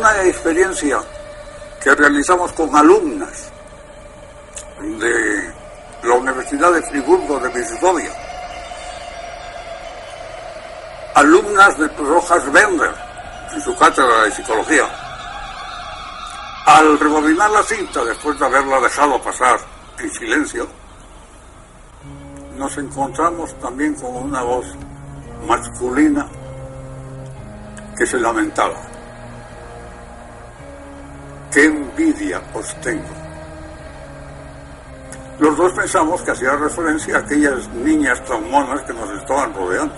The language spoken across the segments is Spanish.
una experiencia que realizamos con alumnas de la Universidad de Friburgo de Brisgovia, alumnas de Rojas Bender en su cátedra de psicología. Al rebobinar la cinta, después de haberla dejado pasar en silencio, nos encontramos también con una voz masculina que se lamentaba. ¡Qué envidia os tengo! Los dos pensamos que hacía referencia a aquellas niñas tan monas que nos estaban rodeando.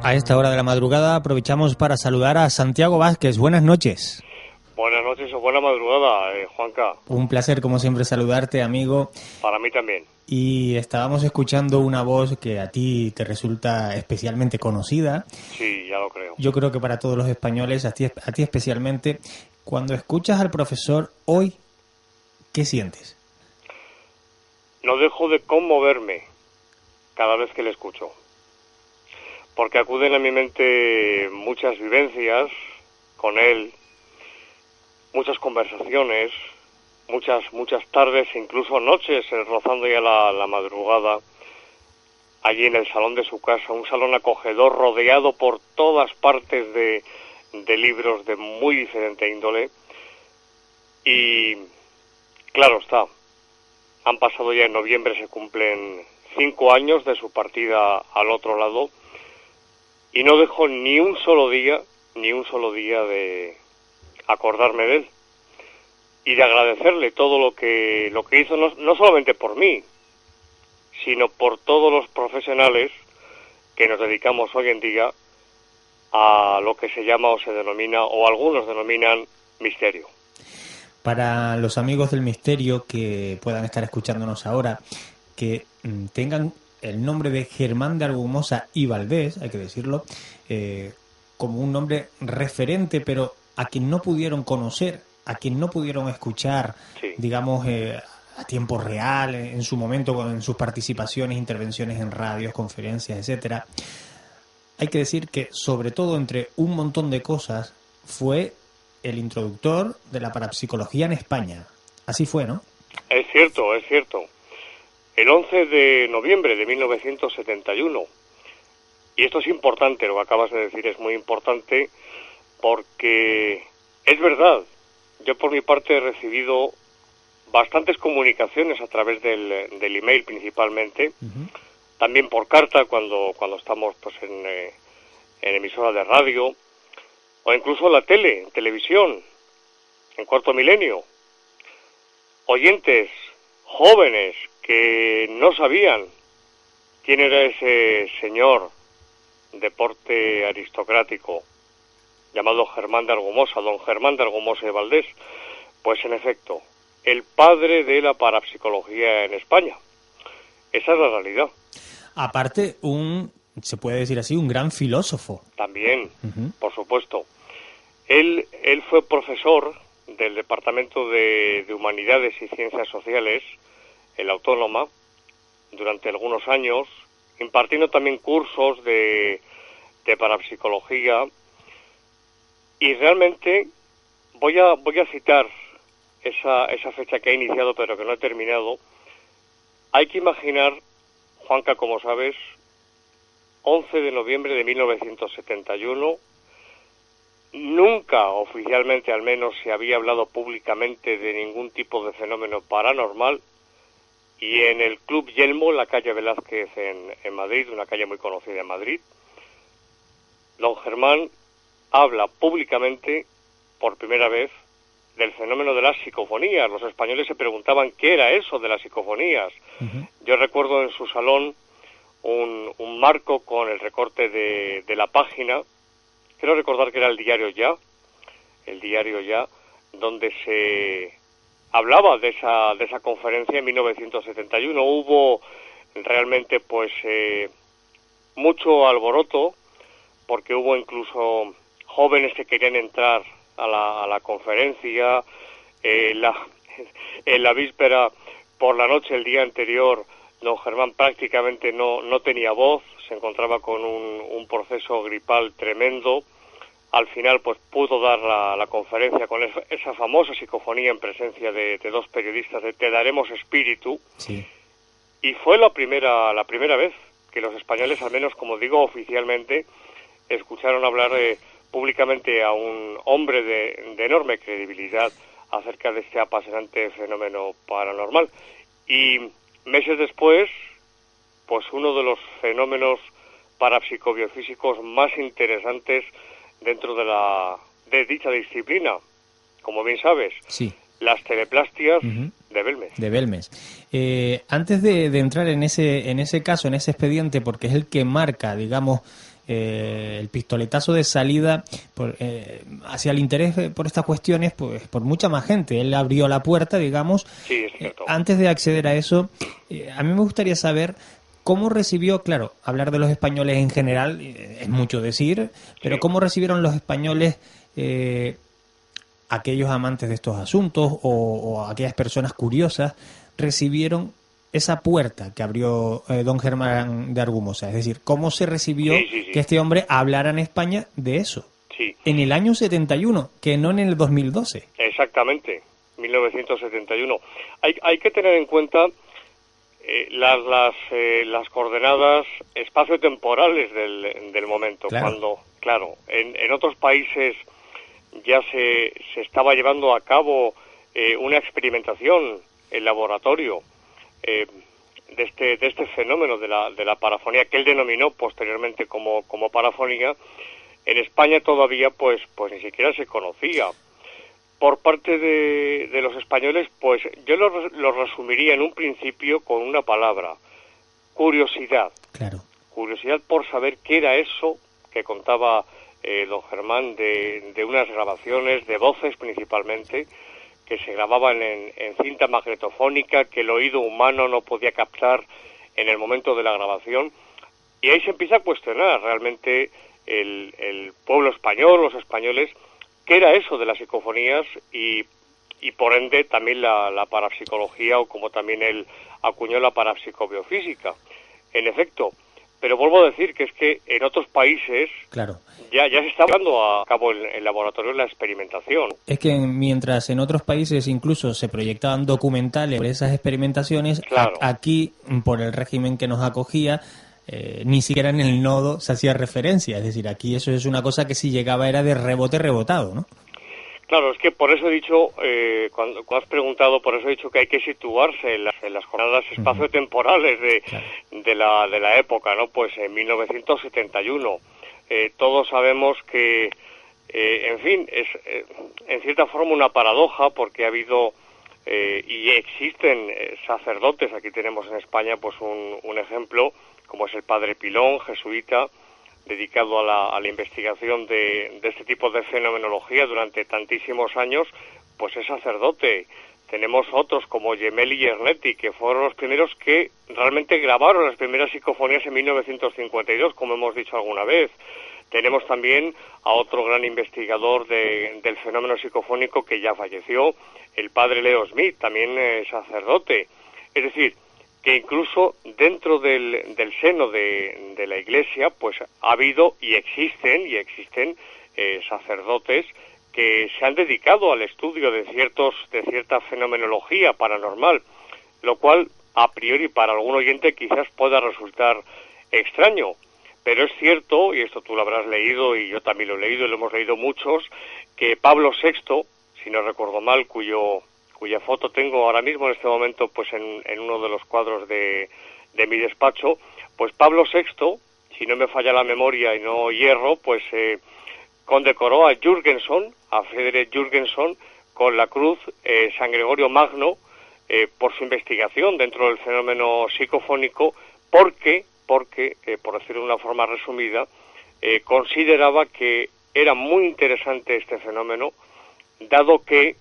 A esta hora de la madrugada aprovechamos para saludar a Santiago Vázquez. Buenas noches. Buenas noches o buena madrugada, Juanca. Un placer, como siempre, saludarte, amigo. Para mí también. Y estábamos escuchando una voz que a ti te resulta especialmente conocida. Sí, ya lo creo. Yo creo que para todos los españoles, a ti especialmente. Cuando escuchas al profesor hoy, ¿qué sientes? No dejo de conmoverme cada vez que le escucho. Porque acuden a mi mente muchas vivencias con él, muchas conversaciones, muchas tardes, incluso noches, rozando ya la madrugada, allí en el salón de su casa, un salón acogedor rodeado por todas partes de libros de muy diferente índole. Y claro está, han pasado ya en noviembre, se cumplen 5 años de su partida al otro lado, y no dejo ni un solo día de acordarme de él y de agradecerle todo lo que hizo, no solamente por mí, sino por todos los profesionales que nos dedicamos hoy en día a lo que se llama o se denomina, o algunos denominan, misterio. Para los amigos del misterio que puedan estar escuchándonos ahora, que tengan el nombre de Germán de Argumosa y Valdés, hay que decirlo, como un nombre referente, pero a quien no pudieron conocer, a quien no pudieron escuchar, sí, digamos, a tiempo real, en su momento, en sus participaciones, intervenciones en radios, conferencias, etcétera. Hay que decir que, sobre todo, entre un montón de cosas, fue el introductor de la parapsicología en España. Así fue, ¿no? Es cierto, es cierto. El 11 de noviembre de 1971. Y esto es importante, lo que acabas de decir es muy importante, porque es verdad. Yo por mi parte he recibido bastantes comunicaciones a través del email principalmente, también por carta cuando estamos pues en emisora de radio, o incluso en la televisión, en Cuarto Milenio. Oyentes jóvenes que no sabían quién era ese señor de porte aristocrático llamado Germán de Argumosa, don Germán de Argumosa y Valdés. Pues en efecto, el padre de la parapsicología en España. Esa es la realidad. Aparte, se puede decir así, un gran filósofo. También, por supuesto. Él fue profesor del Departamento de Humanidades y Ciencias Sociales, el Autónoma, durante algunos años, impartiendo también cursos de parapsicología. Y realmente voy a citar esa fecha que he iniciado pero que no he terminado. Hay que imaginar, Juanca, como sabes, 11 de noviembre de 1971, nunca oficialmente al menos se había hablado públicamente de ningún tipo de fenómeno paranormal, y en el Club Yelmo, la calle Velázquez en Madrid, una calle muy conocida en Madrid, don Germán habla públicamente por primera vez del fenómeno de las psicofonías. Los españoles se preguntaban qué era eso de las psicofonías. Yo recuerdo en su salón un marco con el recorte de la página, quiero recordar que era el diario Ya, donde se hablaba de esa conferencia en 1971. Hubo realmente pues mucho alboroto, porque hubo incluso jóvenes que querían entrar a la conferencia. En la víspera, por la noche, el día anterior, don Germán prácticamente no tenía voz, se encontraba con un proceso gripal tremendo. Al final pues pudo dar la conferencia con esa famosa psicofonía en presencia de dos periodistas de Te daremos espíritu. Sí. Y fue la primera vez que los españoles, al menos como digo oficialmente, escucharon hablar públicamente a un hombre de enorme credibilidad acerca de este apasionante fenómeno paranormal. Y meses después, pues uno de los fenómenos parapsicobiofísicos más interesantes dentro de dicha disciplina, como bien sabes, Sí. las teleplastias de Belmes. De Belmes. Antes de entrar en ese caso, en ese expediente, porque es el que marca, digamos, el pistoletazo de salida hacia el interés por estas cuestiones, pues por mucha más gente. Él abrió la puerta, digamos. Sí, es cierto. Antes de acceder a eso, a mí me gustaría saber cómo recibió, claro, hablar de los españoles en general es mucho decir, pero Sí. cómo recibieron los españoles aquellos amantes de estos asuntos o aquellas personas curiosas recibieron esa puerta que abrió don Germán de Argumosa. Es decir, cómo se recibió Sí. que este hombre hablara en España de eso. Sí, En el año 71, que no en el 2012. exactamente, 1971. Hay que tener en cuenta las coordenadas espaciotemporales del momento. Claro. Cuando, claro, en otros países ya se estaba llevando a cabo una experimentación en laboratorio de este fenómeno de la parafonía, que él denominó posteriormente como parafonía. En España todavía pues ni siquiera se conocía. Por parte de los españoles, pues yo lo resumiría en un principio con una palabra: curiosidad. Claro. Curiosidad por saber qué era eso que contaba don Germán de unas grabaciones de voces principalmente, que se grababan en cinta magnetofónica, que el oído humano no podía captar en el momento de la grabación. Y ahí se empieza a cuestionar realmente el pueblo español, los españoles, qué era eso de las psicofonías y por ende también la parapsicología, o como también él acuñó la parapsicobiofísica. En efecto, pero vuelvo a decir que es que en otros países Claro. ya se está llevando a cabo en laboratorio la experimentación. Es que mientras en otros países incluso se proyectaban documentales sobre esas experimentaciones, Claro. aquí, por el régimen que nos acogía, ni siquiera en el nodo se hacía referencia. Es decir, aquí eso es una cosa que si llegaba era de rebote rebotado, ¿no? Claro, es que por eso he dicho, cuando has preguntado, por eso he dicho que hay que situarse en las jornadas espaciotemporales de la época, ¿no? Pues en 1971. Todos sabemos que, en fin, es en cierta forma una paradoja, porque ha habido y existen sacerdotes. Aquí tenemos en España pues un ejemplo, como es el padre Pilón, jesuita, dedicado a la investigación de este tipo de fenomenología durante tantísimos años, pues es sacerdote. Tenemos otros como Gemelli y Ernetti, que fueron los primeros que realmente grabaron las primeras psicofonías en 1952, como hemos dicho alguna vez. Tenemos también a otro gran investigador del fenómeno psicofónico que ya falleció, el padre Leo Smith, también sacerdote. Es decir, que incluso dentro del seno de la Iglesia pues ha habido y existen sacerdotes que se han dedicado al estudio de cierta fenomenología paranormal, lo cual a priori para algún oyente quizás pueda resultar extraño, pero es cierto, y esto tú lo habrás leído y yo también lo he leído y lo hemos leído muchos, que Pablo VI, si no recuerdo mal, cuya foto tengo ahora mismo en este momento pues en uno de los cuadros de mi despacho, pues Pablo VI, si no me falla la memoria y no hierro, pues condecoró a Jürgenson, a Friedrich Jürgenson, con la cruz San Gregorio Magno por su investigación dentro del fenómeno psicofónico, porque por decirlo de una forma resumida, consideraba que era muy interesante este fenómeno, dado que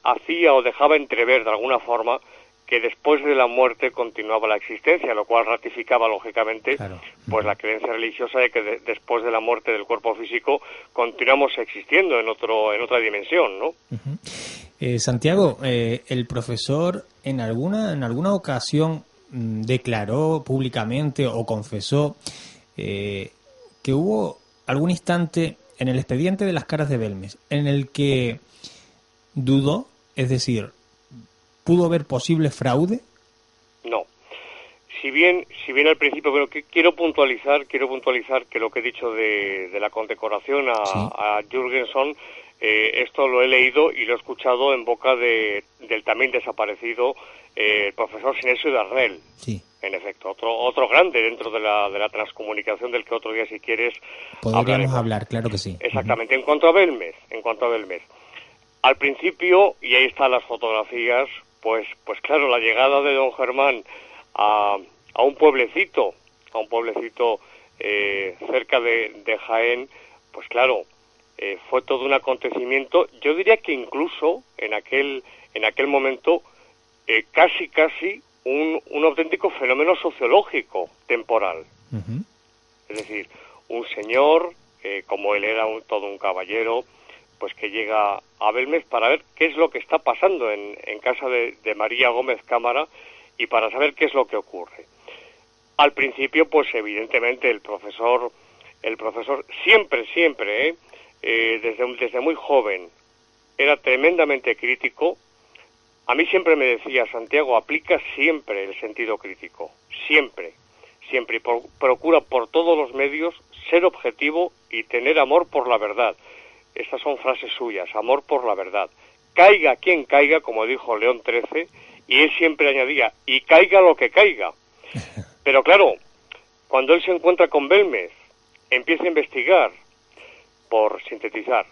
hacía o dejaba entrever de alguna forma que después de la muerte continuaba la existencia, lo cual ratificaba lógicamente pues la creencia religiosa de que después de la muerte del cuerpo físico continuamos existiendo en otra dimensión, ¿no? Santiago, el profesor en alguna ocasión declaró públicamente o confesó que hubo algún instante en el expediente de las caras de Belmez en el que dudó, es decir, ¿pudo haber posible fraude? No. Si bien al principio, pero quiero puntualizar que lo que he dicho de la condecoración a Jürgenson, esto lo he leído y lo he escuchado en boca del también desaparecido el profesor Sinesio Darnell. Sí. En efecto, otro grande dentro de la transcomunicación, del que otro día, si quieres, podríamos hablar, claro que sí. Exactamente. En cuanto a Belmez, al principio, y ahí están las fotografías, pues claro, la llegada de don Germán a un pueblecito cerca de Jaén, pues claro, fue todo un acontecimiento. Yo diría que incluso en aquel momento casi un auténtico fenómeno sociológico temporal. Uh-huh. Es decir, un señor, como él era todo un caballero, pues que llega a Belmez para ver qué es lo que está pasando en casa de María Gómez Cámara y para saber qué es lo que ocurre. Al principio, pues evidentemente el profesor siempre, desde muy joven, era tremendamente crítico. A mí siempre me decía: Santiago, aplica siempre el sentido crítico, siempre, y procura por todos los medios ser objetivo y tener amor por la verdad. Estas son frases suyas: amor por la verdad. Caiga quien caiga, como dijo León XIII, y él siempre añadía: y caiga lo que caiga. Pero claro, cuando él se encuentra con Belmez, empieza a investigar, por sintetizar.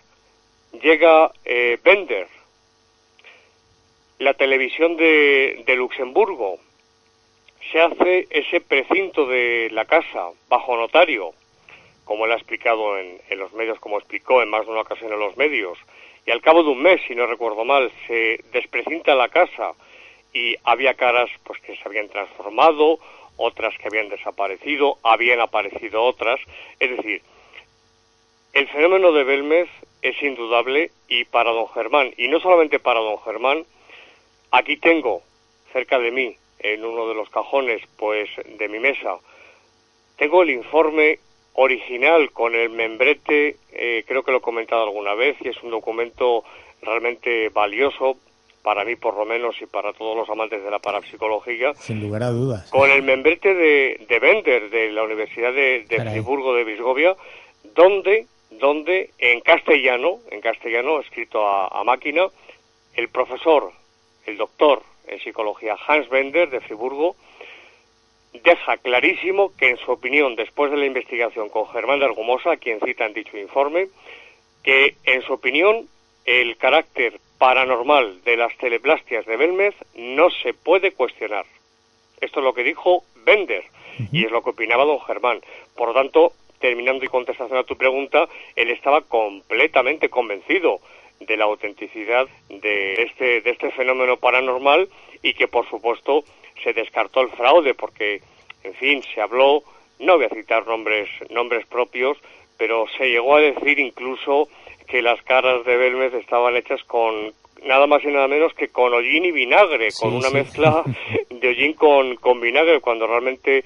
Llega Bender, la televisión de Luxemburgo, se hace ese precinto de la casa bajo notario, como él ha explicado en los medios, como explicó en más de una ocasión en los medios, y al cabo de un mes, si no recuerdo mal, se desprecinta la casa y había caras pues que se habían transformado, otras que habían desaparecido, habían aparecido otras. Es decir, el fenómeno de Belmez es indudable, y para don Germán, y no solamente para don Germán, aquí tengo cerca de mí, en uno de los cajones pues de mi mesa, tengo el informe original con el membrete, creo que lo he comentado alguna vez, y es un documento realmente valioso, para mí por lo menos y para todos los amantes de la parapsicología. Sin lugar a dudas. Con el membrete de Bender, de la Universidad de Friburgo de Brisgovia, donde en castellano, escrito a máquina, el profesor, el doctor en psicología Hans Bender de Friburgo, deja clarísimo que en su opinión, después de la investigación con Germán de Argumosa, a quien cita en dicho informe, que en su opinión el carácter paranormal de las teleplastias de Belmez no se puede cuestionar. Esto es lo que dijo Bender, y es lo que opinaba don Germán. Por lo tanto, terminando y contestación a tu pregunta, él estaba completamente convencido de la autenticidad de este fenómeno paranormal, y que por supuesto se descartó el fraude, porque en fin, se habló, no voy a citar nombres propios, pero se llegó a decir incluso que las caras de Belmez estaban hechas con nada más y nada menos que con hollín y vinagre, con una mezcla de hollín con vinagre, cuando realmente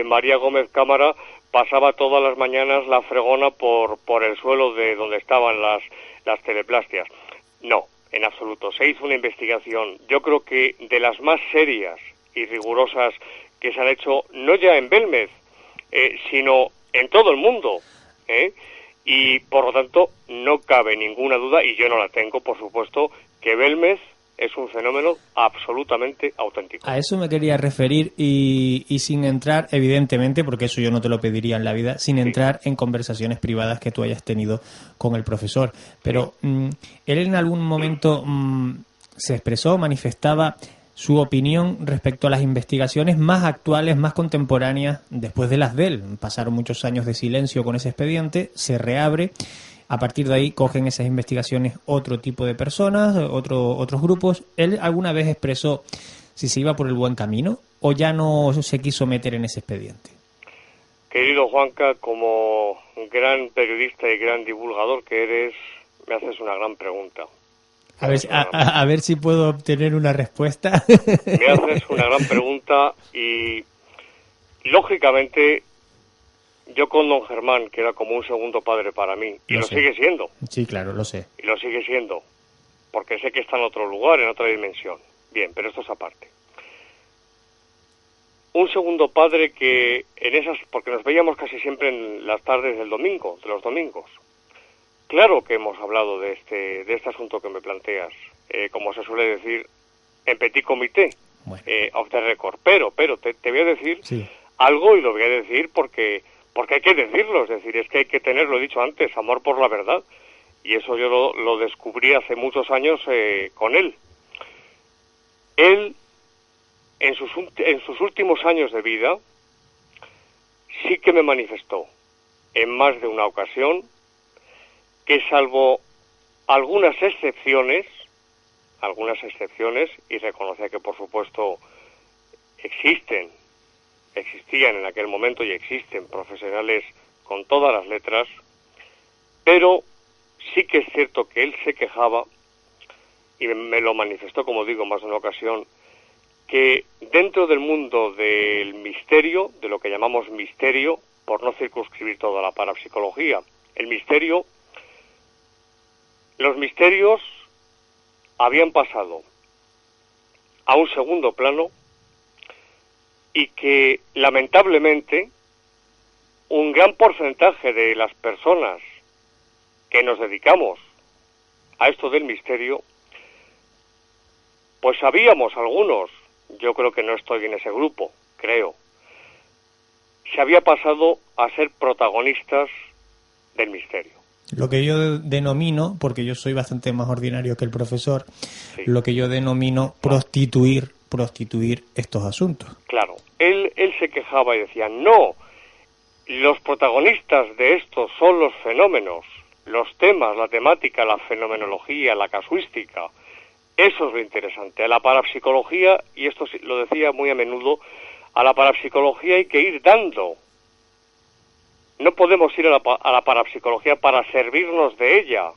María Gómez Cámara pasaba todas las mañanas la fregona por el suelo de donde estaban las teleplastias. No, en absoluto. Se hizo una investigación, yo creo que de las más serias y rigurosas que se han hecho, no ya en Belmez, sino en todo el mundo, y por lo tanto no cabe ninguna duda, y yo no la tengo, por supuesto, que Belmez es un fenómeno absolutamente auténtico. A eso me quería referir, y sin entrar, evidentemente, porque eso yo no te lo pediría en la vida, sin entrar en conversaciones privadas que tú hayas tenido con el profesor. Pero él en algún momento se expresó, manifestaba su opinión respecto a las investigaciones más actuales, más contemporáneas, después de las de él. Pasaron muchos años de silencio con ese expediente, se reabre. A partir de ahí cogen esas investigaciones otro tipo de personas, otros grupos. ¿Él alguna vez expresó si se iba por el buen camino o ya no se quiso meter en ese expediente? Querido Juanca, como gran periodista y gran divulgador que eres, me haces una gran pregunta. A ver si puedo obtener una respuesta. Me haces una gran pregunta y, lógicamente, yo con don Germán, que era como un segundo padre para mí, y lo sigue siendo. Sí, claro, lo sé. Y lo sigue siendo, porque sé que está en otro lugar, en otra dimensión. Bien, pero esto es aparte. Un segundo padre que en esas, porque nos veíamos casi siempre en las tardes del domingo, de los domingos. Claro que hemos hablado de este asunto que me planteas, como se suele decir, en petit comité, bueno. Off the record. Pero te voy a decir sí. algo, y lo voy a decir porque hay que decirlo, es decir, es que hay que tener, lo he dicho antes, amor por la verdad. Y eso yo lo descubrí hace muchos años con él. Él, en sus últimos años de vida, sí que me manifestó en más de una ocasión que, salvo algunas excepciones, y reconocía que por supuesto existían en aquel momento y existen profesionales con todas las letras, pero sí que es cierto que él se quejaba, y me lo manifestó, como digo, más de una ocasión, que dentro del mundo del misterio, de lo que llamamos misterio, por no circunscribir toda la parapsicología, los misterios habían pasado a un segundo plano y que, lamentablemente, un gran porcentaje de las personas que nos dedicamos a esto del misterio, pues sabíamos algunos, yo creo que no estoy en ese grupo, creo, se había pasado a ser protagonistas del misterio. Lo que yo denomino, porque yo soy bastante más ordinario que el profesor, sí. Lo que yo denomino prostituir estos asuntos. Claro, él se quejaba y decía, no, los protagonistas de esto son los fenómenos, los temas, la temática, la fenomenología, la casuística. Eso es lo interesante. A la parapsicología, y esto lo decía muy a menudo, a la parapsicología hay que ir dando. No podemos ir a la parapsicología para servirnos de ella.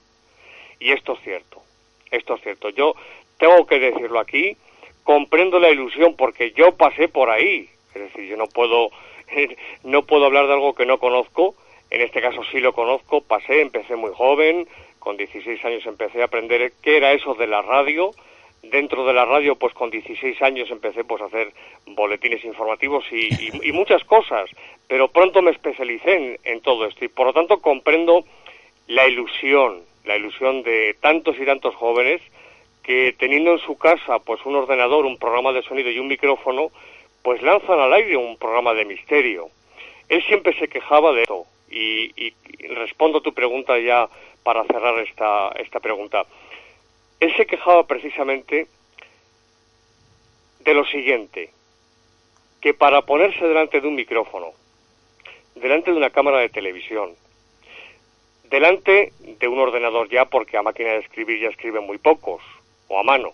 Y esto es cierto. Yo tengo que decirlo aquí, comprendo la ilusión porque yo pasé por ahí. Es decir, yo no puedo hablar de algo que no conozco. En este caso sí lo conozco, empecé muy joven, con 16 años empecé a aprender qué era eso de la radio. Dentro de la radio, pues con 16 años empecé pues a hacer boletines informativos y muchas cosas, pero pronto me especialicé en todo esto y por lo tanto comprendo la ilusión de tantos y tantos jóvenes que, teniendo en su casa pues un ordenador, un programa de sonido y un micrófono, pues lanzan al aire un programa de misterio. Él siempre se quejaba de esto y respondo a tu pregunta ya para cerrar esta pregunta. Él se quejaba precisamente de lo siguiente, que para ponerse delante de un micrófono, delante de una cámara de televisión, delante de un ordenador ya, porque a máquina de escribir ya escriben muy pocos, o a mano,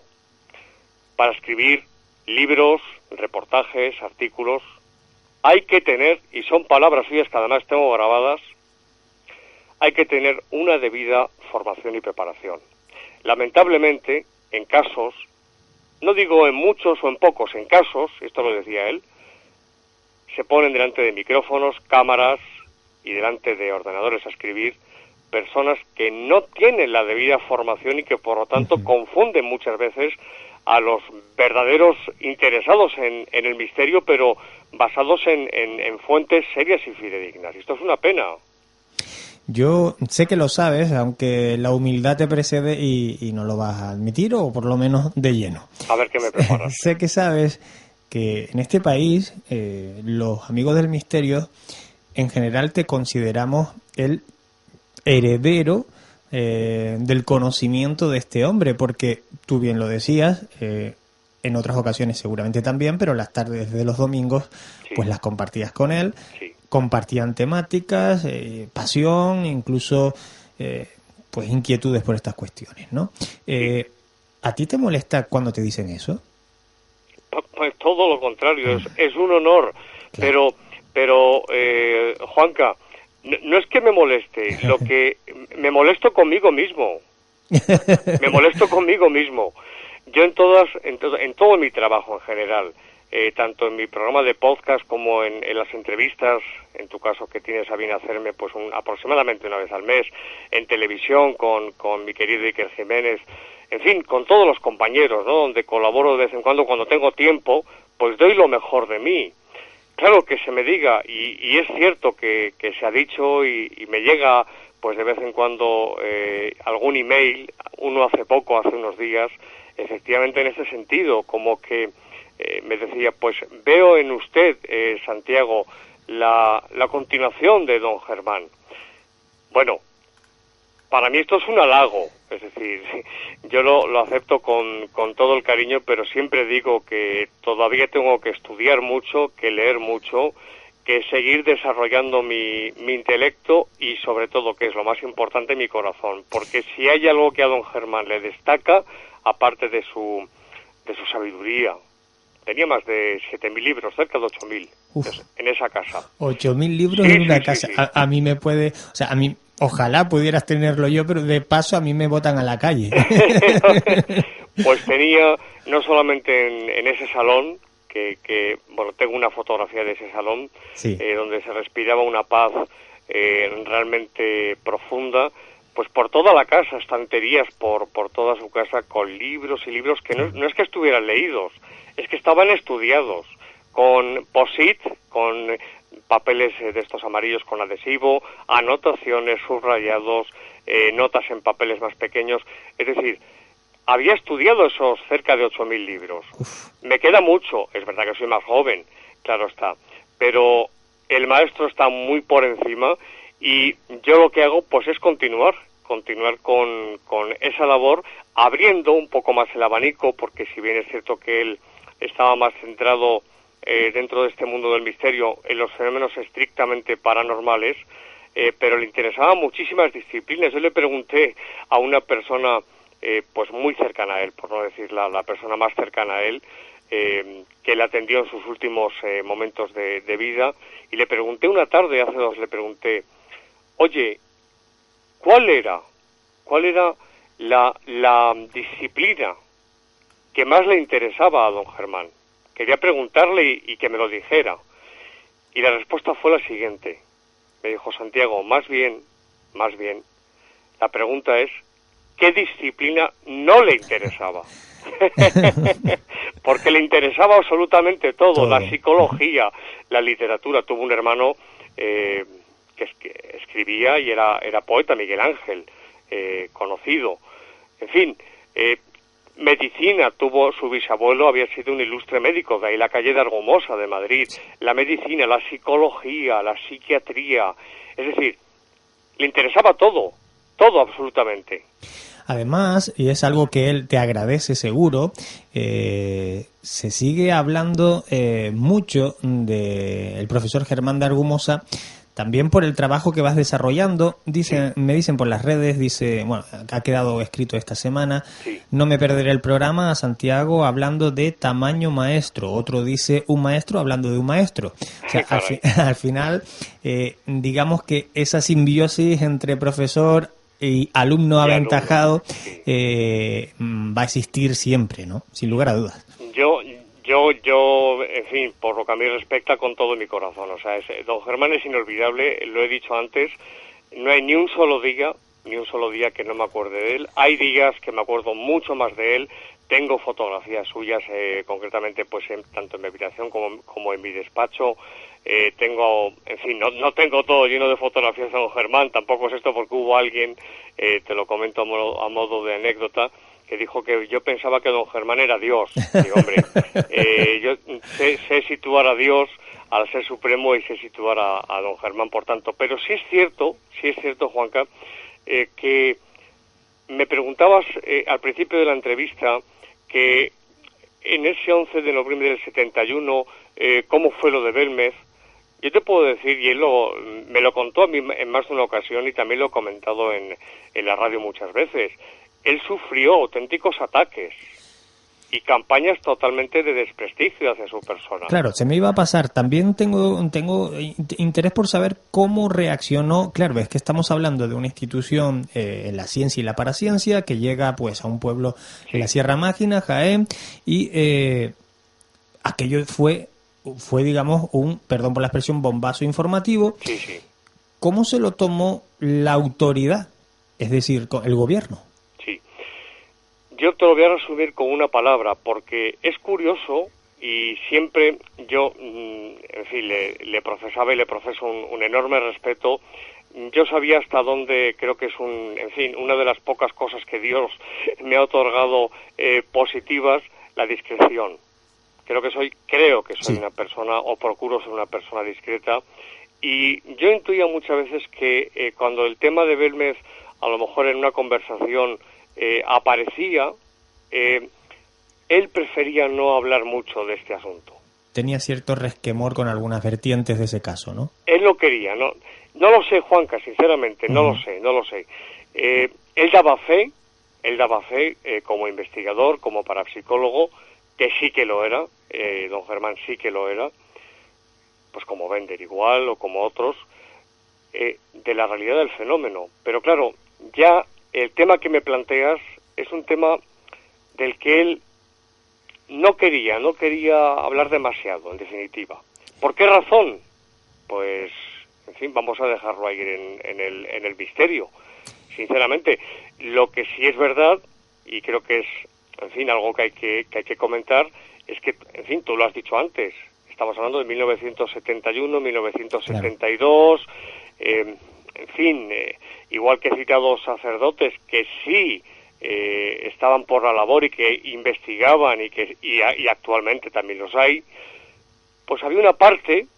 para escribir libros, reportajes, artículos, hay que tener, y son palabras suyas que además tengo grabadas, hay que tener una debida formación y preparación. Lamentablemente, en casos, no digo en muchos o en pocos, en casos, esto lo decía él, se ponen delante de micrófonos, cámaras y delante de ordenadores a escribir personas que no tienen la debida formación y que por lo tanto confunden muchas veces a los verdaderos interesados en el misterio, pero basados en fuentes serias y fidedignas. Esto es una pena. Yo sé que lo sabes, aunque la humildad te precede y no lo vas a admitir, o por lo menos de lleno. A ver qué me preparas. Sé que sabes que en este país los amigos del misterio en general te consideramos el heredero del conocimiento de este hombre, porque tú bien lo decías, en otras ocasiones seguramente también, pero las tardes de los domingos sí, pues las compartías con él. Sí. Compartían temáticas, pasión, incluso pues inquietudes por estas cuestiones, ¿no? ¿A ti te molesta cuando te dicen eso? Pues todo lo contrario, es un honor, claro. pero Juanca, no es que me moleste, lo que me molesto conmigo mismo, Me molesto conmigo mismo. Yo en todo mi trabajo en general, tanto en mi programa de podcast como en las entrevistas, en tu caso que tienes a bien hacerme pues aproximadamente una vez al mes, en televisión con mi querido Iker Jiménez, en fin, con todos los compañeros, ¿no? Donde colaboro de vez en cuando tengo tiempo, pues doy lo mejor de mí. Claro que se me diga, y es cierto que se ha dicho y me llega pues de vez en cuando algún email, uno hace unos días, efectivamente en ese sentido, como que me decía, pues veo en usted, Santiago, la continuación de don Germán. Bueno, para mí esto es un halago, es decir, yo lo acepto con todo el cariño, pero siempre digo que todavía tengo que estudiar mucho, que leer mucho, que seguir desarrollando mi intelecto y sobre todo, que es lo más importante, mi corazón, porque si hay algo que a don Germán le destaca, aparte de su sabiduría, tenía más de 7.000 libros, cerca de 8.000 en esa casa. 8.000 libros en una casa. Sí. A mí me puede, o sea, a mí ojalá pudieras tenerlo yo, pero de paso a mí me botan a la calle. Pues tenía, no solamente en ese salón, que bueno, tengo una fotografía de ese salón, sí, donde se respiraba una paz realmente profunda, pues por toda la casa, estanterías por toda su casa, con libros y libros que no es que estuvieran leídos, es que estaban estudiados, con post-it, con papeles de estos amarillos con adhesivo, anotaciones, subrayados, notas en papeles más pequeños, es decir, había estudiado esos cerca de 8.000 libros. Uf. Me queda mucho, es verdad que soy más joven, claro está, pero el maestro está muy por encima y yo lo que hago pues es continuar con esa labor, abriendo un poco más el abanico, porque si bien es cierto que él estaba más centrado dentro de este mundo del misterio en los fenómenos estrictamente paranormales, pero le interesaban muchísimas disciplinas. Yo le pregunté a una persona pues muy cercana a él, por no decir la persona más cercana a él, que le atendió en sus últimos momentos de vida, y le pregunté una tarde, hace 2, le pregunté, oye, ¿cuál era la disciplina que más le interesaba a don Germán? Quería preguntarle y que me lo dijera. Y la respuesta fue la siguiente. Me dijo, Santiago, más bien, la pregunta es, ¿qué disciplina no le interesaba? Porque le interesaba absolutamente todo, la psicología, la literatura. Tuvo un hermano que escribía y era poeta, Miguel Ángel, conocido. En fin, medicina, tuvo su bisabuelo, había sido un ilustre médico, de ahí la calle de Argumosa de Madrid. La medicina, la psicología, la psiquiatría, es decir, le interesaba todo absolutamente. Además, y es algo que él te agradece seguro, se sigue hablando mucho del profesor Germán de Argumosa, también por el trabajo que vas desarrollando. Me dicen por las redes, bueno, ha quedado escrito esta semana, sí, no me perderé el programa, Santiago, hablando de tamaño maestro. Otro dice un maestro hablando de un maestro. O sea, al final, digamos que esa simbiosis entre profesor y alumno aventajado va a existir siempre, ¿no? Sin lugar a dudas. Yo, en fin, por lo que a mí respecta, con todo mi corazón. O sea, don Germán es inolvidable, lo he dicho antes, no hay ni un solo día que no me acuerde de él. Hay días que me acuerdo mucho más de él. Tengo fotografías suyas, concretamente, pues tanto en mi habitación como en mi despacho. Tengo, en fin, no tengo todo lleno de fotografías de don Germán, tampoco es esto porque hubo alguien, te lo comento a modo de anécdota, que dijo que yo pensaba que don Germán era Dios. Digo, hombre, yo sé situar a Dios al Ser Supremo y sé situar a don Germán, por tanto. Pero sí es cierto, Juanca, que me preguntabas al principio de la entrevista que en ese 11 de noviembre del 71, ¿cómo fue lo de Belmez? Yo te puedo decir, y él me lo contó a mí en más de una ocasión y también lo he comentado en la radio muchas veces, él sufrió auténticos ataques y campañas totalmente de desprestigio hacia su persona. Claro, se me iba a pasar. También tengo interés por saber cómo reaccionó. Claro, es que estamos hablando de una institución en la ciencia y la paraciencia que llega pues a un pueblo en la Sierra Mágina, Jaén, y aquello fue digamos un, perdón por la expresión, bombazo informativo. Sí, sí. ¿Cómo se lo tomó la autoridad? Es decir, el gobierno. Sí. Yo te lo voy a resumir con una palabra, porque es curioso y siempre yo, en fin, le profesaba y le profeso un enorme respeto. Yo sabía hasta dónde, creo que es en fin, una de las pocas cosas que Dios me ha otorgado positivas, la discreción. Creo que soy Sí. una persona, o procuro ser una persona discreta, y yo intuía muchas veces que cuando el tema de Belmez, a lo mejor en una conversación, aparecía, él prefería no hablar mucho de este asunto. Tenía cierto resquemor con algunas vertientes de ese caso, ¿no? Él no quería, no lo sé, Juanca, sinceramente, no lo sé. Él daba fe como investigador, como parapsicólogo, que sí que lo era, don Germán sí que lo era, pues como Bender igual o como otros, de la realidad del fenómeno. Pero claro, ya el tema que me planteas es un tema del que él no quería hablar demasiado, en definitiva. ¿Por qué razón? Pues, en fin, vamos a dejarlo ahí en el misterio. Sinceramente, lo que sí es verdad, y creo que es, en fin, algo que hay que comentar, es que, en fin, tú lo has dicho antes, estamos hablando de 1971, 1972, claro. En fin, igual que he citado sacerdotes que sí estaban por la labor y que investigaban y actualmente también los hay, pues había una parte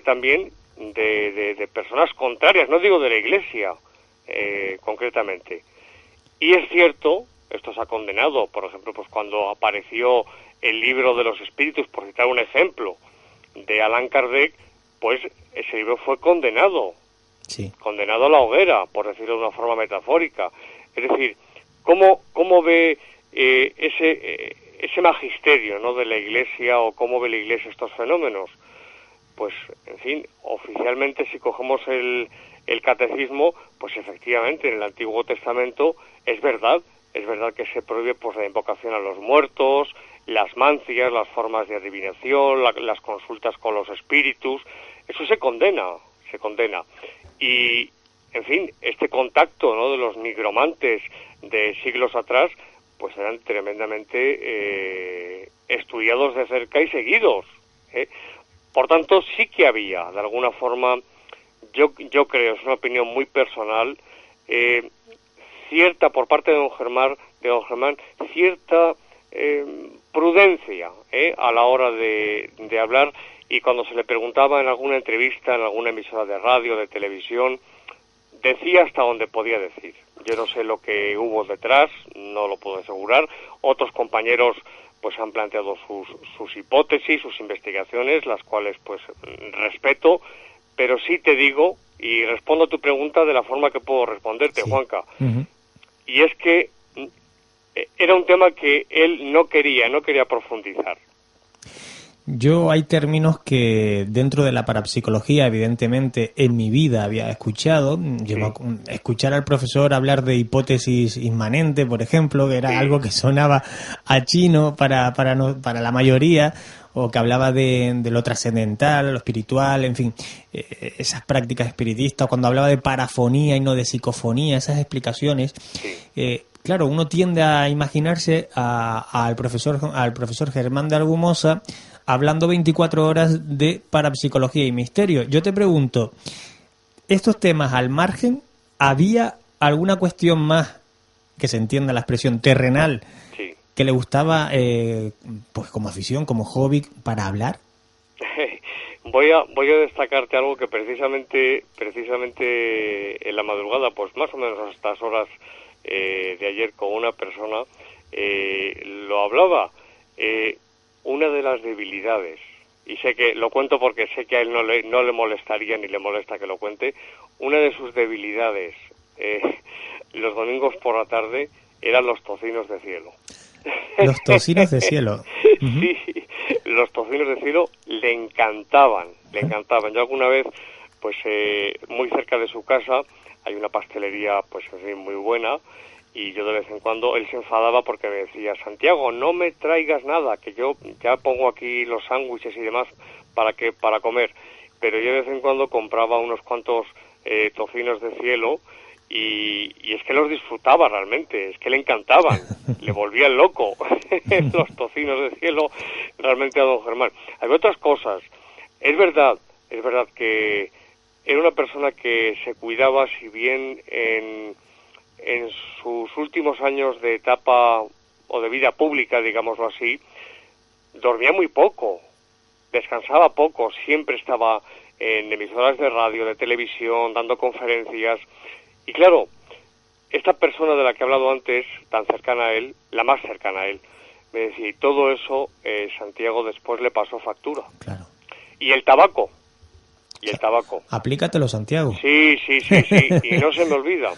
también de personas contrarias, no digo de la Iglesia concretamente. Y es cierto, esto se ha condenado, por ejemplo, pues cuando apareció el libro de los espíritus, por citar un ejemplo, de Allan Kardec, pues ese libro fue condenado, condenado a la hoguera, por decirlo de una forma metafórica. Es decir, ¿cómo ve ese magisterio, ¿no?, de la Iglesia, o cómo ve la Iglesia estos fenómenos? Pues, en fin, oficialmente, si cogemos el catecismo, pues efectivamente en el Antiguo Testamento es verdad que se prohíbe pues la invocación a los muertos, las mancias, las formas de adivinación, las consultas con los espíritus. Eso se condena. Y, en fin, este contacto, ¿no?, de los nigromantes de siglos atrás, pues eran tremendamente estudiados de cerca y seguidos, ¿eh? Por tanto, sí que había, de alguna forma, yo creo, es una opinión muy personal, cierta, por parte de don Germán, cierta prudencia a la hora de hablar, y cuando se le preguntaba en alguna entrevista, en alguna emisora de radio, de televisión, decía hasta donde podía decir. Yo no sé lo que hubo detrás, no lo puedo asegurar. Otros compañeros pues han planteado sus hipótesis, sus investigaciones, las cuales pues respeto, pero sí te digo, y respondo a tu pregunta de la forma que puedo responderte, sí. Juanca, y es que era un tema que él no quería profundizar. Yo hay términos que dentro de la parapsicología, evidentemente, en mi vida había escuchado. Escuchar al profesor hablar de hipótesis inmanente, por ejemplo, que era algo que sonaba a chino para la mayoría, o que hablaba de lo trascendental, lo espiritual, en fin, esas prácticas espiritistas, cuando hablaba de parafonía y no de psicofonía, esas explicaciones. Claro, uno tiende a imaginarse al profesor Germán de Argumosa hablando 24 horas de parapsicología y misterio. Yo te pregunto, estos temas al margen, ¿había alguna cuestión más, que se entienda la expresión, terrenal, que le gustaba, pues como afición, como hobby, para hablar? Voy a destacarte algo que precisamente en la madrugada, pues más o menos a estas horas de ayer, con una persona lo hablaba. Una de las debilidades, y sé que lo cuento porque sé que a él no le molestaría ni le molesta que lo cuente, una de sus debilidades los domingos por la tarde eran los tocinos de cielo. Los tocinos de cielo. Sí, los tocinos de cielo le encantaban. Yo alguna vez, pues muy cerca de su casa, hay una pastelería, pues en fin, muy buena, y yo de vez en cuando, él se enfadaba porque me decía, Santiago, no me traigas nada, que yo ya pongo aquí los sándwiches y demás para comer, pero yo de vez en cuando compraba unos cuantos tocinos de cielo, y es que los disfrutaba realmente, es que le encantaban, le volvían loco los tocinos de cielo realmente a don Germán. Hay otras cosas, es verdad que era una persona que se cuidaba, si bien en sus últimos años de etapa o de vida pública, digámoslo así, dormía muy poco, descansaba poco, siempre estaba en emisoras de radio, de televisión, dando conferencias. Y claro, esta persona de la que he hablado antes, tan cercana a él, la más cercana a él, me decía, y todo eso, Santiago, después le pasó factura. Claro. Y el tabaco. Aplícatelo, Santiago. Sí, y no se me olvida,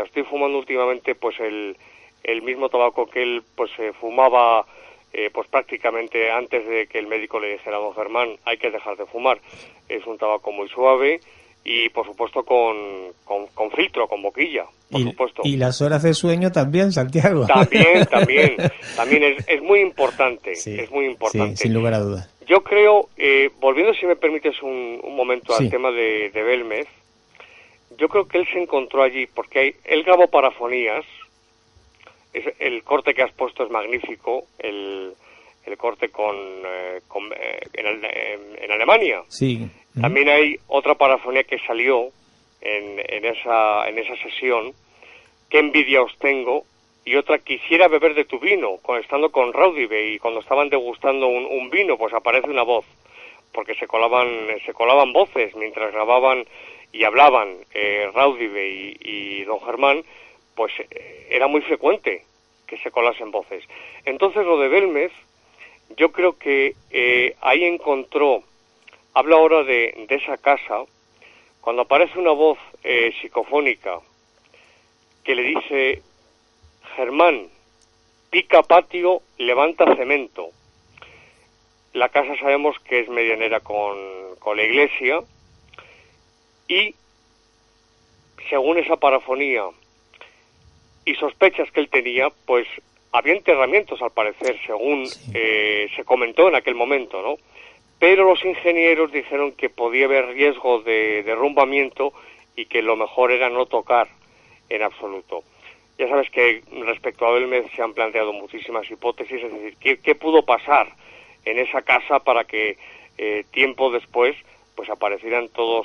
Estoy fumando últimamente, pues, el mismo tabaco que él, pues, fumaba, pues, prácticamente antes de que el médico le dijera a don Germán, hay que dejar de fumar. Es un tabaco muy suave, y por supuesto con filtro, con boquilla, por supuesto. Y las horas de sueño también, Santiago. También es muy importante, sí, es muy importante. Sí, sin lugar a dudas. Yo creo, volviendo, si me permites un momento Sí. al tema de Belmez, yo creo que él se encontró allí, porque él grabó parafonías, el corte que has puesto es magnífico, el corte en Alemania. Sí. También hay otra parafonía que salió en esa sesión, qué envidia os tengo, y otra, quisiera beber de tu vino, estando con Raudive, y cuando estaban degustando un vino, pues aparece una voz, porque se colaban voces mientras grababan y hablaban Raudive y don Germán, pues era muy frecuente que se colasen voces. Entonces lo de Belmez, yo creo que ahí encontró, habla ahora de esa casa, cuando aparece una voz psicofónica que le dice, Germán, pica patio, levanta cemento. La casa sabemos que es medianera con la iglesia, y según esa parafonía y sospechas que él tenía, pues había enterramientos al parecer, según se comentó en aquel momento, ¿no? Pero los ingenieros dijeron que podía haber riesgo de derrumbamiento y que lo mejor era no tocar en absoluto. Ya sabes que respecto a Belmez se han planteado muchísimas hipótesis, es decir, ¿qué pudo pasar en esa casa para que tiempo después pues aparecieran todo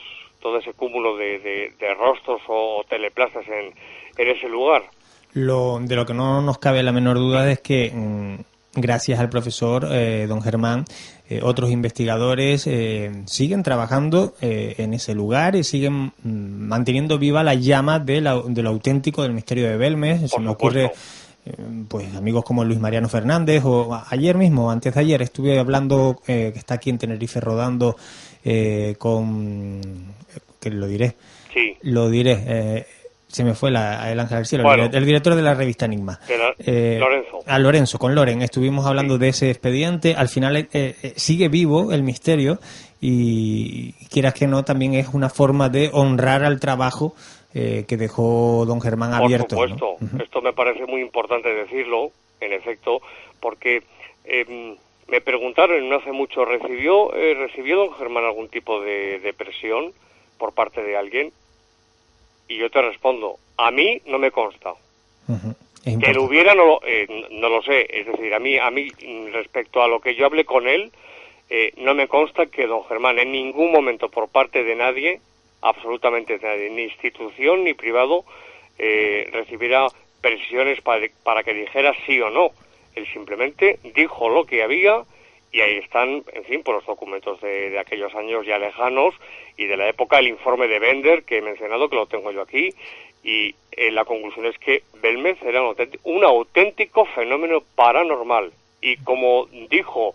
ese cúmulo de rostros o teleplastas en ese lugar? De lo que no nos cabe la menor duda es que gracias al profesor don Germán, otros investigadores siguen trabajando en ese lugar y siguen manteniendo viva la llama de lo auténtico del misterio de Belmez. Se me ocurre pues amigos como Luis Mariano Fernández, o ayer mismo, antes de ayer, estuve hablando, que está aquí en Tenerife rodando con, que lo diré, se me fue el ángel del cielo, bueno, el director de la revista Enigma, Lorenzo. A Lorenzo, con Loren, estuvimos hablando de ese expediente. Al final sigue vivo el misterio, y quieras que no, también es una forma de honrar al trabajo que dejó don Germán abierto. Por supuesto, ¿no? Esto me parece muy importante decirlo, en efecto, porque me preguntaron no hace mucho, ¿recibió don Germán algún tipo de presión por parte de alguien? Y yo te respondo, a mí no me consta. Que lo hubiera no lo sé, es decir, a mí respecto a lo que yo hablé con él, no me consta que don Germán en ningún momento por parte de nadie, absolutamente de nadie, ni institución ni privado, recibiera presiones para que dijera sí o no. Él simplemente dijo lo que había, y ahí están, en fin, por los documentos de aquellos años ya lejanos y de la época, el informe de Bender que he mencionado, que lo tengo yo aquí, y la conclusión es que Belmez era un auténtico fenómeno paranormal, y como dijo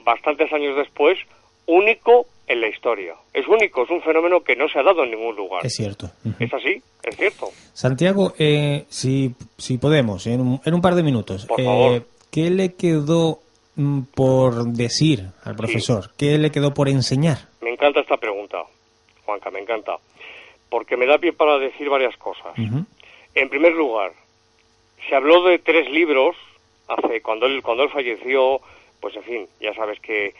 bastantes años después, único en la historia. Es único, es un fenómeno que no se ha dado en ningún lugar. Es cierto. Es así, es cierto. Santiago, si podemos, en un par de minutos, Por favor. ¿qué le quedó por decir al profesor? ¿Qué le quedó por enseñar? Me encanta esta pregunta, Juanca, me encanta, porque me da pie para decir varias cosas. En primer lugar, se habló de 3 libros cuando él falleció, pues en fin, ya sabes que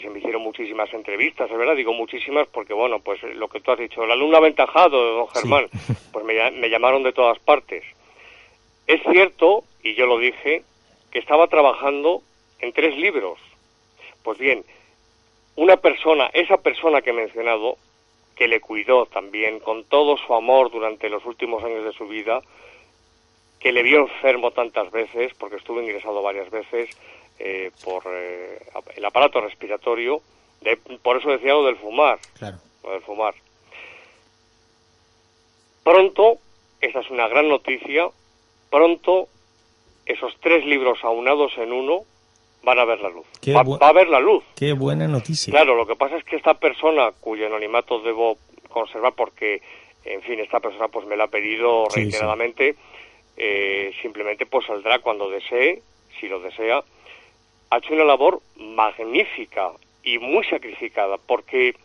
se me hicieron muchísimas entrevistas, es verdad, digo muchísimas porque, bueno, pues lo que tú has dicho, el alumno aventajado de don Germán, sí. Pues me llamaron de todas partes. Es cierto, y yo lo dije, que estaba trabajando en 3 libros. Pues bien, esa persona que he mencionado, que le cuidó también con todo su amor durante los últimos años de su vida, que le vio enfermo tantas veces, porque estuvo ingresado varias veces por el aparato respiratorio, por eso decía lo del fumar. Claro. Lo del fumar. Pronto, esta es una gran noticia, pronto esos 3 libros aunados en uno van a ver la luz. Va a ver la luz. Qué buena noticia. Claro, lo que pasa es que esta persona, cuyo anonimato debo conservar porque, en fin, esta persona pues me la ha pedido reiteradamente, simplemente pues saldrá cuando desee, si lo desea. Ha hecho una labor magnífica y muy sacrificada, porque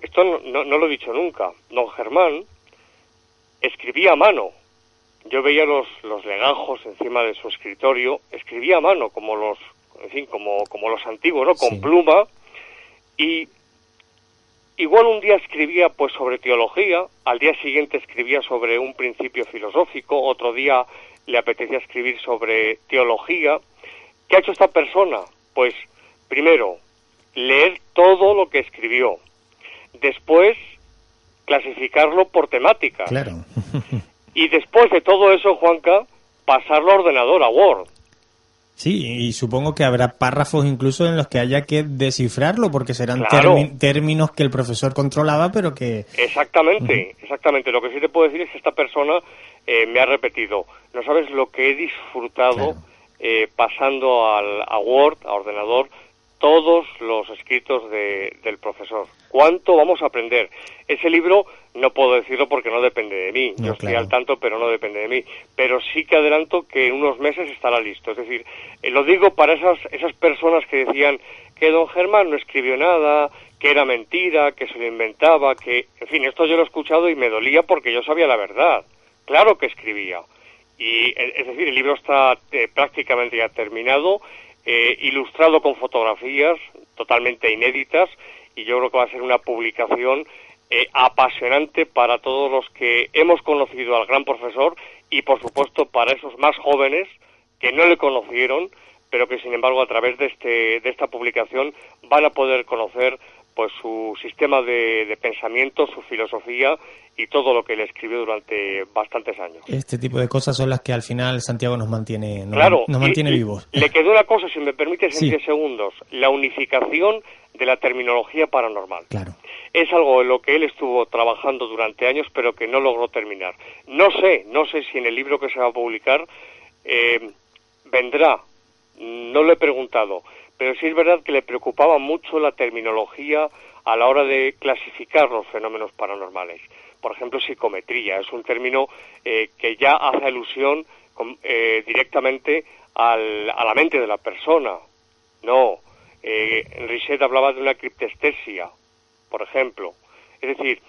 esto no lo he dicho nunca. Don Germán escribía a mano. Yo veía los legajos encima de su escritorio, escribía a mano como los antiguos, ¿no? Con pluma, y igual un día escribía pues sobre teología, al día siguiente escribía sobre un principio filosófico, otro día le apetecía escribir sobre teología. ¿Qué ha hecho esta persona? Pues, primero, leer todo lo que escribió. Después, clasificarlo por temáticas. Claro. Y después de todo eso, Juanca, pasarlo a ordenador, a Word. Sí, y supongo que habrá párrafos incluso en los que haya que descifrarlo, porque serán términos que el profesor controlaba, pero que... Exactamente. Lo que sí te puedo decir es que esta persona me ha repetido, no sabes lo que he disfrutado pasando a Word, a ordenador, todos los escritos del profesor. ¿Cuánto vamos a aprender? Ese libro no puedo decirlo porque no depende de mí. Yo estoy al tanto, pero no depende de mí. Pero sí que adelanto que en unos meses estará listo. Es decir, lo digo para esas personas que decían que don Germán no escribió nada, que era mentira, que se lo inventaba, que... En fin, esto yo lo he escuchado y me dolía porque yo sabía la verdad. Claro que escribía. Y, es decir, el libro está prácticamente ya terminado, ilustrado con fotografías totalmente inéditas, y yo creo que va a ser una publicación apasionante para todos los que hemos conocido al gran profesor y, por supuesto, para esos más jóvenes que no le conocieron, pero que, sin embargo, a través de esta publicación van a poder conocer pues su sistema de pensamiento, su filosofía y todo lo que le escribió durante bastantes años. Este tipo de cosas son las que al final Santiago nos mantiene vivos. Le quedó una cosa, si me permites, en 10 segundos. La unificación de la terminología paranormal. Claro. Es algo en lo que él estuvo trabajando durante años, pero que no logró terminar. No sé si en el libro que se va a publicar vendrá. No lo he preguntado. Pero sí es verdad que le preocupaba mucho la terminología a la hora de clasificar los fenómenos paranormales. Por ejemplo, psicometría. Es un término que ya hace alusión directamente a la mente de la persona. No. Richet hablaba de una criptestesia, por ejemplo. Es decir,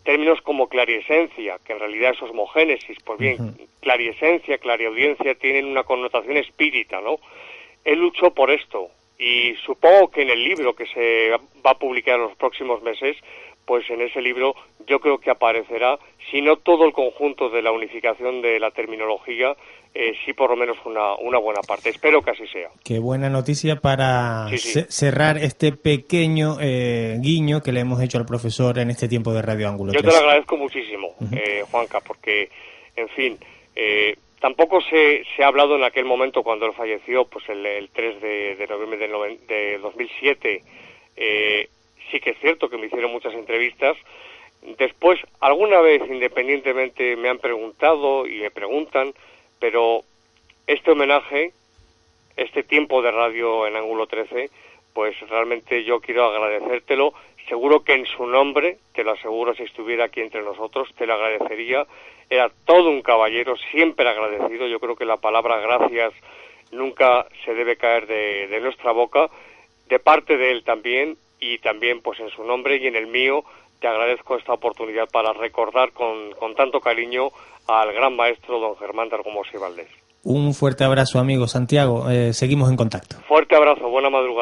términos como clariesencia, que en realidad es osmogénesis. Pues bien, clariesencia, clariaudiencia tienen una connotación espírita, ¿no? Él luchó por esto. Y supongo que en el libro que se va a publicar en los próximos meses, pues en ese libro yo creo que aparecerá, si no todo el conjunto de la unificación de la terminología, sí por lo menos una buena parte. Espero que así sea. Qué buena noticia para cerrar este pequeño guiño que le hemos hecho al profesor en este tiempo de Radio Ángulo 3. Yo te lo agradezco muchísimo, Juanca, porque, en fin... Tampoco se ha hablado en aquel momento cuando él falleció, pues el 3 de noviembre de 2007. Sí que es cierto que me hicieron muchas entrevistas. Después, alguna vez, independientemente, me han preguntado y me preguntan, pero este homenaje, este tiempo de radio en Ángulo 13, pues realmente yo quiero agradecértelo. Seguro que en su nombre, te lo aseguro, si estuviera aquí entre nosotros, te lo agradecería. Era todo un caballero, siempre agradecido. Yo creo que la palabra gracias nunca se debe caer de nuestra boca, de parte de él también, y también pues en su nombre y en el mío te agradezco esta oportunidad para recordar con tanto cariño al gran maestro don Germán de Argumosa y Valdés. Un fuerte abrazo, amigo Santiago. Seguimos en contacto. Fuerte abrazo, buena madrugada.